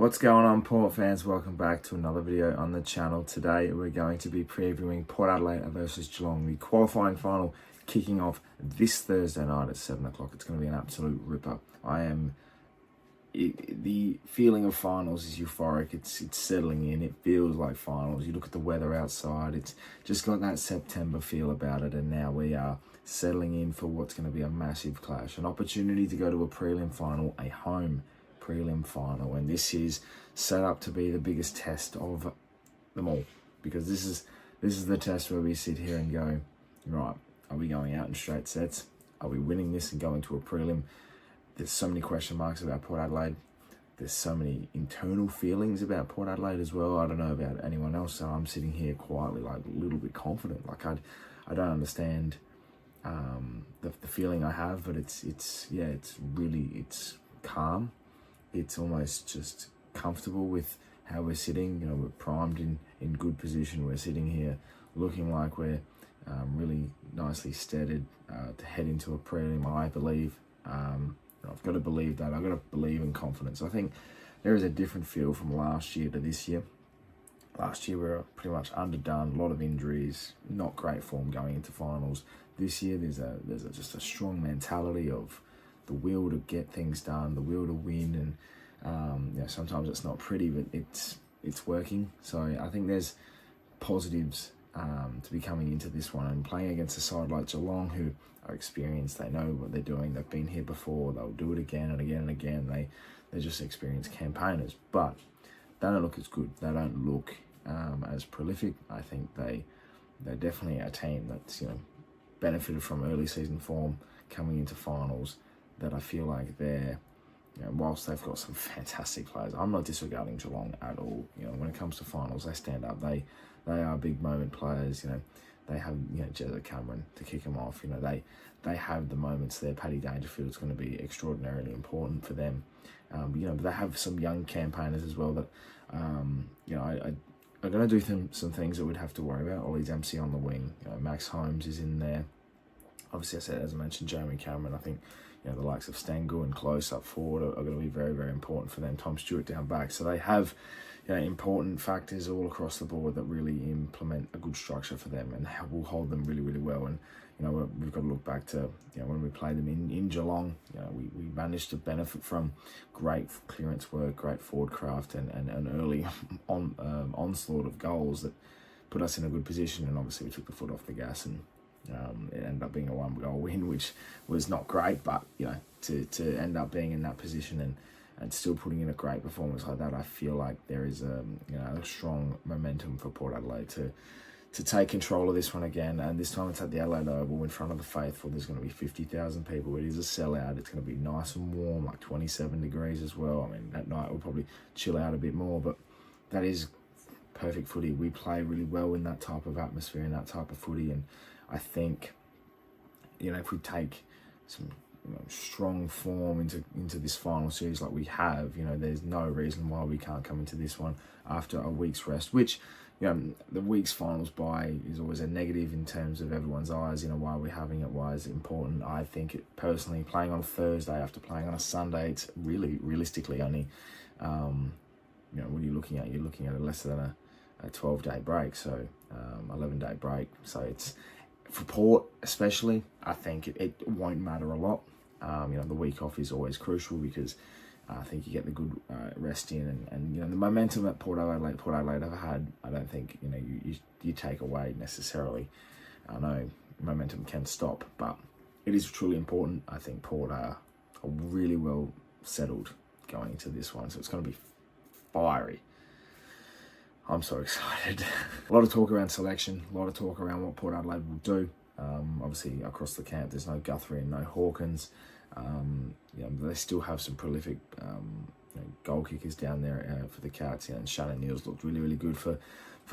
What's going on, Port fans? Welcome back to another video on the channel. Today we're going to be previewing Port Adelaide versus Geelong, the qualifying final kicking off this Thursday night at 7 o'clock. It's going to be an absolute ripper. The feeling of finals is euphoric. It's settling in. It feels like finals. You look at the weather outside. It's just got that September feel about it, and now we are settling in for what's going to be a massive clash, an opportunity to go to a prelim final, a home prelim final, and this is set up to be the biggest test of them all, because this is the test where we sit here and go, right, are we going out in straight sets? Are we winning this and going to a prelim? There's so many question marks about Port Adelaide. There's so many internal feelings about Port Adelaide as well. I don't know about anyone else, so I'm sitting here quietly, like a little bit confident. Like I don't understand the feeling I have, but it's calm. It's almost just comfortable with how we're sitting. You know, we're primed in good position. We're sitting here looking like we're really nicely steadied to head into a prelim, I believe. I've got to believe that. I've got to believe in confidence. I think there is a different feel from last year to this year. Last year we were pretty much underdone, a lot of injuries, not great form going into finals. This year there's just a strong mentality of the will to get things done, the will to win, and sometimes it's not pretty, but it's working. So I think there's positives to be coming into this one, and playing against a side like Geelong, who are experienced. They know what they're doing. They've been here before. They'll do it again and again and again. They're just experienced campaigners, but they don't look as good. They don't look as prolific. I think they're definitely a team that's benefited from early season form coming into finals. That I feel like they're, whilst they've got some fantastic players, I'm not disregarding Geelong at all. When it comes to finals, they stand up. They are big moment players. They have Jezza Cameron to kick them off. They have the moments there. Paddy Dangerfield's going to be extraordinarily important for them. But they have some young campaigners as well that are going to do some things that we'd have to worry about. Ollie Dempsey on the wing. Max Holmes is in there. Obviously, as I mentioned, Jeremy Cameron. I think the likes of Stengel and Close up forward are going to be very, very important for them. Tom Stewart down back. So they have important factors all across the board that really implement a good structure for them and will hold them really, really well. And we've got to look back to when we played them in Geelong. We managed to benefit from great clearance work, great forward craft, and an early onslaught of goals that put us in a good position. And obviously we took the foot off the gas, and it ended up being a 1-goal win, which was not great, but to end up being in that position and still putting in a great performance like that, I feel like there is a strong momentum for Port Adelaide to take control of this one again. And this time it's at the Adelaide Oval in front of the faithful. There's going to be 50,000 people. It is a sellout. It's going to be nice and warm, like 27 degrees as well. I mean, at night we'll probably chill out a bit more, but that is perfect footy. We play really well in that type of atmosphere, in that type of footy, and I think, if we take some strong form into this final series like we have, there's no reason why we can't come into this one after a week's rest, which, the week's finals bye is always a negative in terms of everyone's eyes. Why are we having it? Why is it important? I think personally, playing on a Thursday after playing on a Sunday, it's really realistically only, what are you looking at? You're looking at less than a 12-day break, so 11-day break. So it's, for Port especially, I think it won't matter a lot. The week off is always crucial because I think you get the good rest in, and the momentum that Port Adelaide have had, I don't think you take away necessarily. I know momentum can stop, but it is truly important. I think Port are really well settled going into this one, so it's going to be fiery. I'm so excited. A lot of talk around selection, a lot of talk around what Port Adelaide will do. Obviously, across the camp, there's no Guthrie and no Hawkins. They still have some prolific goal kickers down there for the Cats. And Shannon Neal's looked really, really good for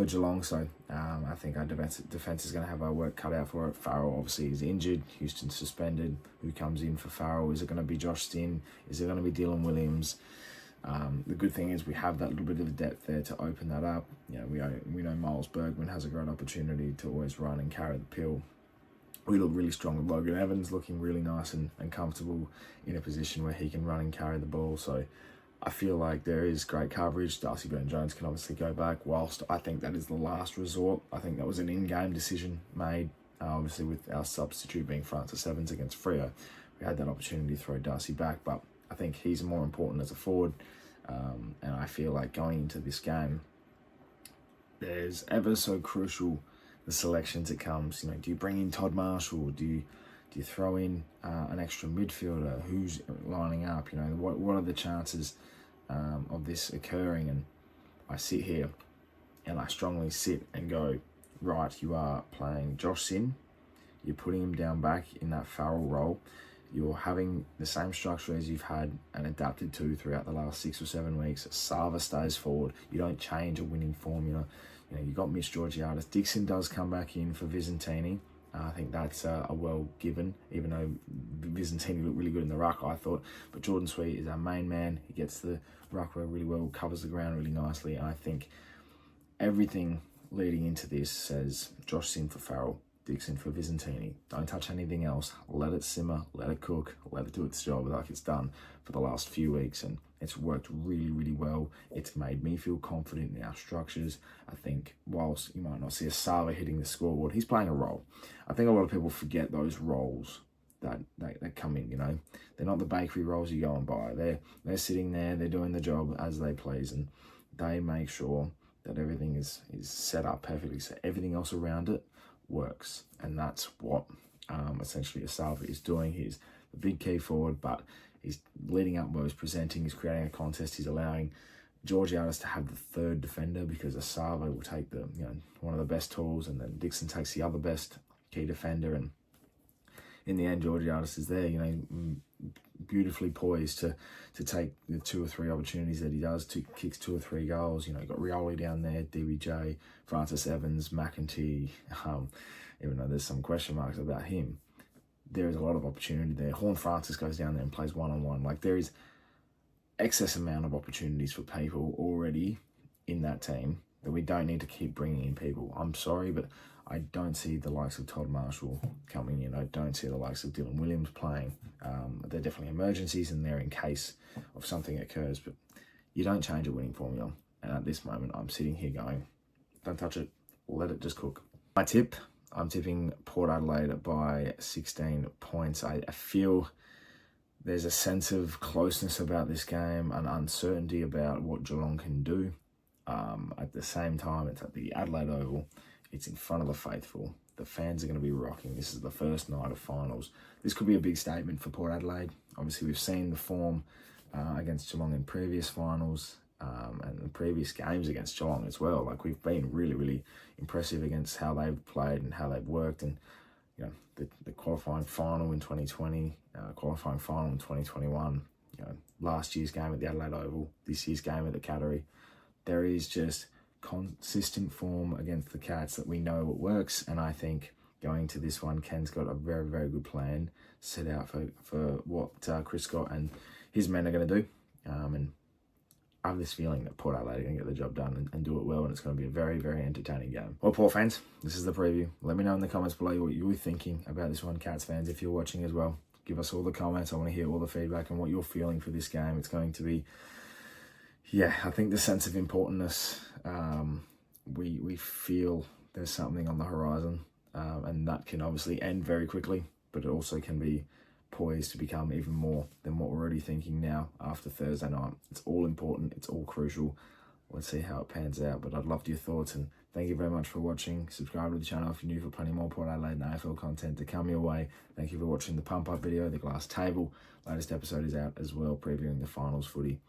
Geelong. So I think our defence is going to have our work cut out for it. Farrell obviously is injured. Houston's suspended. Who comes in for Farrell? Is it going to be Josh Stinn? Is it going to be Dylan Williams? The good thing is we have that little bit of depth there to open that up. We know Miles Bergman has a great opportunity to always run and carry the pill. We look really strong with Logan Evans looking really nice and comfortable in a position where he can run and carry the ball. So I feel like there is great coverage. Darcy Byrne-Jones can obviously go back, whilst I think that is the last resort. I think that was an in-game decision made, obviously with our substitute being Francis Evans against Freo. We had that opportunity to throw Darcy back, but I think he's more important as a forward. And I feel like going into this game, there's ever so crucial the selections it comes. Do you bring in Todd Marshall? Do you throw in an extra midfielder? Who's lining up? What are the chances of this occurring? And I sit here and I strongly sit and go, right, you are playing Josh Sin. You're putting him down back in that Farrell role. You're having the same structure as you've had and adapted to throughout the last 6 or 7 weeks. Sava stays forward. You don't change a winning formula. You've got Mitch Georgiadis. Dixon does come back in for Vizentini. I think that's a well given, even though Vizentini looked really good in the ruck, I thought. But Jordan Sweet is our main man. He gets the ruck really well, covers the ground really nicely. And I think everything leading into this says Josh Sin for Farrell, Dixon for Vizentini. Don't touch anything else. Let it simmer, let it cook, let it do its job like it's done for the last few weeks. And it's worked really, really well. It's made me feel confident in our structures. I think whilst you might not see a Sava hitting the scoreboard, he's playing a role. I think a lot of people forget those roles that come in, They're not the bakery roles you go and buy. They're sitting there, they're doing the job as they please, and they make sure that everything is set up perfectly, so everything else around it works. And that's what essentially Asava is doing. He's the big key forward, but he's leading up while he's presenting, he's creating a contest, he's allowing Georgiadis to have the third defender, because Asava will take the one of the best tools, and then Dixon takes the other best key defender, and in the end Georgiadis is there, beautifully poised to take the 2 or 3 opportunities that he does, kicks 2 or 3 goals. You've got Rioli down there, DBJ, Francis Evans, McEntee, even though there's some question marks about him, there is a lot of opportunity there. Horn Francis goes down there and plays one-on-one. Like, there is excess amount of opportunities for people already in that team that we don't need to keep bringing in people. I'm sorry, but I don't see the likes of Todd Marshall coming in. I don't see the likes of Dylan Williams playing. They're definitely emergencies and they're in case of something occurs, but you don't change a winning formula. And at this moment, I'm sitting here going, don't touch it, let it just cook. My tip, I'm tipping Port Adelaide by 16 points. I feel there's a sense of closeness about this game, an uncertainty about what Geelong can do. At the same time, it's at the Adelaide Oval. It's in front of the faithful. The fans are going to be rocking. This is the first night of finals. This could be a big statement for Port Adelaide. Obviously, we've seen the form against Geelong in previous finals and the previous games against Geelong as well. Like, we've been really, really impressive against how they've played and how they've worked. And, the qualifying final in 2020, qualifying final in 2021, last year's game at the Adelaide Oval, this year's game at the Cattery. There is just consistent form against the Cats that we know what works, and I think going to this one, Ken's got a very, very good plan set out for what Chris Scott and his men are going to do, and I have this feeling that Port Adelaide are going to get the job done and do it well, and it's going to be a very, very entertaining game. Well, Port fans, this is the preview. Let me know in the comments below what you were thinking about this one. Cats fans, if you're watching as well, give us all the comments. I want to hear all the feedback and what you're feeling for this game. It's going to be, I think the sense of importance, we feel there's something on the horizon, and that can obviously end very quickly, but it also can be poised to become even more than what we're already thinking now after Thursday night. It's all important, it's all crucial. Let's see how it pans out, but I'd love your thoughts, and thank you very much for watching. Subscribe to the channel if you're new for plenty more Port Adelaide and AFL content to come your way. Thank you for watching the pump up video, the glass table. Latest episode is out as well, previewing the finals footy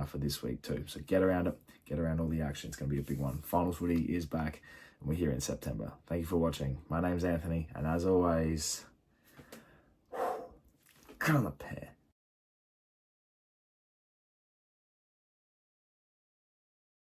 for this week too. So get around it, get around all the action. It's going to be a big one. Finals footy is back, and we're here in September. Thank you for watching. My name's Anthony, and as always, cut on the pair.